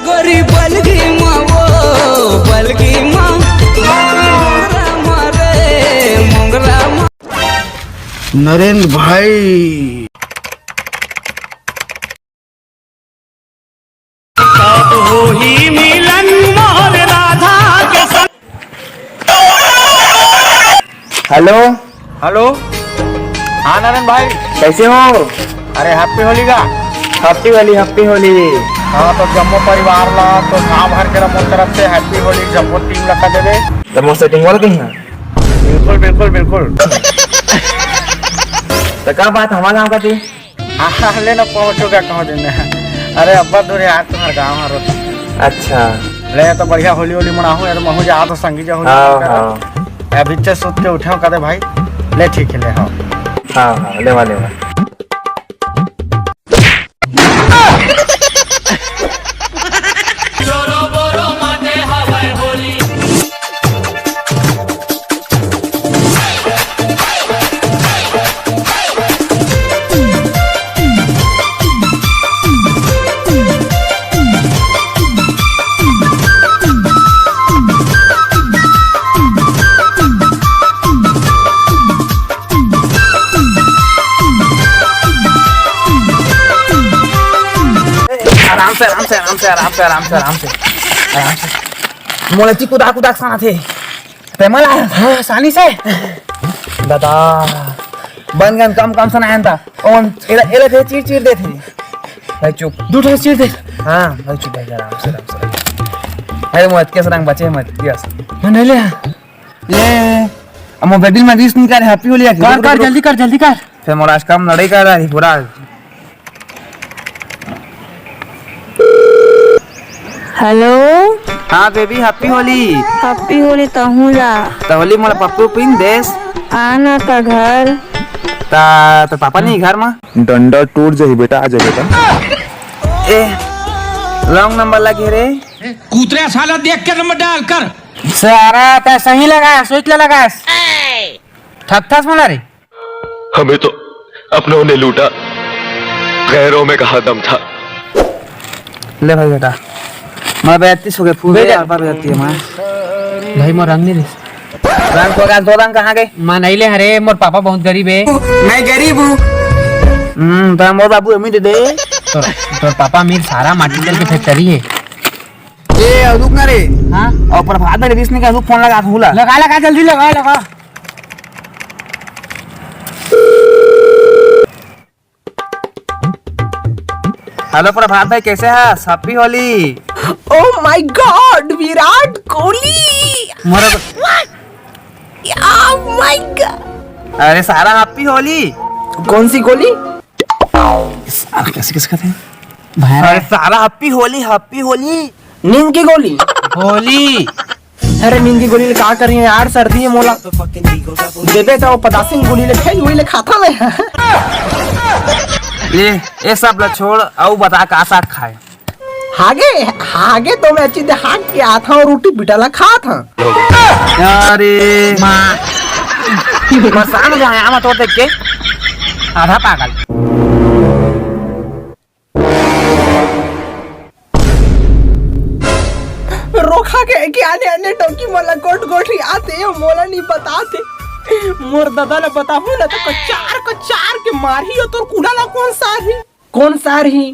गोरी बलगी माँ वो बलगी माँ मोंगरा माँ। नरेंद्र भाई हो ही मिलन मोर राधा के संग। Hello hello. हाँ नारायण भाई कैसे हो? अरे हैप्पी होली का। Happy Holi happy Holi. हाँ तो जम्मू परिवार ला तो गाँव भर के मोर तरफ से हैप्पी होली जम्मू टीम लगा देवे। तो मोर सेटिंग वाला कहीं है? बिल्कुल बिल्कुल बिल्कुल। तो क्या बात हमारा गाँव का थी? हाँ लेना पहुँचोगा कहाँ देने। अरे अब्बा दूर यार तुम्हारा गाँव है। अच्छा ले तो बढ़िया होली होली मनाऊँ यार महू जा तो संगी जा होली। अभी से सोच के उठे कहते भाई ले ठीक है ले। हाँ हाँ हाँ लेवा लेवा। आराम से आराम से आराम से आराम से आराम से आराम से आराम से मोलची कुदा कुदा खाना थे पेमल आया सानी से दादा बन गन कम कम सुनाया था और एला थे चीर चीर दे थे भाई चुप दूठे चीर दे। हाँ भाई चुप भाई आराम से अरे मत कैसे रंग बचे मत यस नहीं ले अब बेबिल में दिस नहीं कर हैप्पी होली कर कर जल्दी कर फिर मोरा आज काम लड़ाई कर रहा है पूरा। हेलो हाँ बेबी हैप्पी होली तहूँ ला तो होली मोला पप्पू पिन देस आना का घर तो पापा नहीं घर में डंडा टूट जाही बेटा आ जा बेटा। ए रॉन्ग नंबर लगे रे कूतरे साला देख के नंबर डाल कर सारा तो सही लगा सोच ले लगा ठक ठस बोला रे। हमें तो अपनों ने लूटा गैरों में कहा दम था। ले भाई बेटा मैं बैठती सो गए फूल यार पर बैठती है मां भाई मोर रंग नहीं रंग तो का दो रंग कहां गए मां नहीं ले हरे मोर पापा बहुत गरीब है। मैं गरीब हूं तो मोर बाबू हमें दे दे तो पापा अमीर सारा माटी तेल की फैक्ट्री है। ए अदुक ना रे हां और पर भात में ने का अदुक फोन लगा हुला लगा जल्दी लगा हेलो प्रभात भाई कैसे है? Happy Holi. Oh my God Virat Kohli more oh my God. अरे सारा हैप्पी होली। कौन सी गोली? कैसे कहते हैं अरे सारा हैप्पी होली नींद की गोली। होली अरे नींद की गोली ले क्या कर रही है यार सर्दी है मोला देबे तो पतासिंग गोली ले खेल वही ले खाता में। ये सब ला छोड़ और बता का साग खाए हागे तो मैं अच्छी से हाग के आता हूँ रोटी बिटाला खा था। अरे माँ मसान जाए मत तो देख के आधा पागल। रोखा के आने आने टोकी मोला गोट आते मोला नहीं बताते मोर दादा ने बताबू ना तो कचार के मारी हो तो कूड़ा ला कौन सारी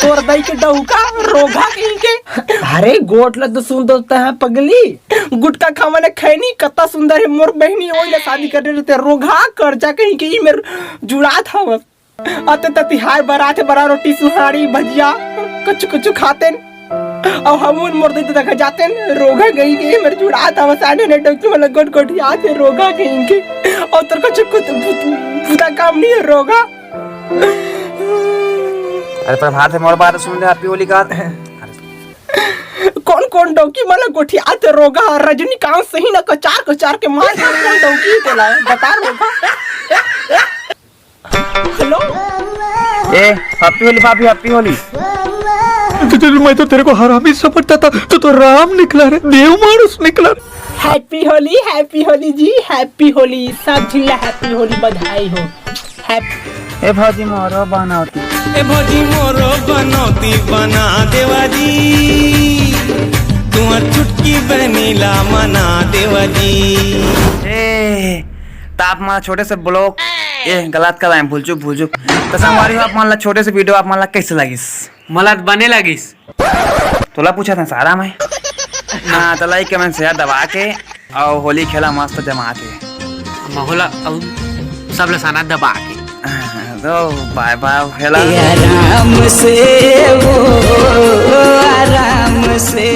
तोर दाई के डौका रोगा कहीं के। अरे गोट ला तो सुन दोता है पगली गुटका खावा ने खैनी कत्ता सुंदर है मोर बहनी ओई ले शादी करने रहते रोगा कर्जा कहीं के ई मेर जुड़ा था आते तिहार बराते बड़ा रोटी सुहारी भजिया कुछ खाते और हम मोर दे देखा जाते रोगा गई के मेरे जुड़ा था वसाने ने डॉक्टर वाला गोट आते रोगा कहीं के और तेरे को पूरा काम नहीं है रोगा। अरे प्रभात है मोर बात सुन ले हैप्पी होली का कौन डौकी माला गोठी आते रोगा रजनीकांत सही ना कचार के मार कौन डौकी तेला बता रोगा। हेलो ए हैप्पी होली भाभी हैप्पी होली। मैं तो तेरे को हरामी समझता था तो राम निकला रे देव मानुस निकला। हैप्पी होली जी हैप्पी होली सब जिला हैप्पी होली बधाई हो। हैप्पी ए भौजी मोरो बनौती ए भौजी मोरो बनौती बना देवाजी तुआ चुटकी बनीला मना देवाजी। ए ताप मला छोटे से ब्लॉग ए गलत कराय भूल चूक तसं मारी आप मला छोटे से वीडियो आप मला कैसे लागीस मला बने लगिस तुला पूछा था सारा मैं ना तो लाइक कमेंट शेयर दबा के और होली खेला मस्त जमा के महोला सब लसाना दबा के तो बाय बाय खेला आराम से वो आराम से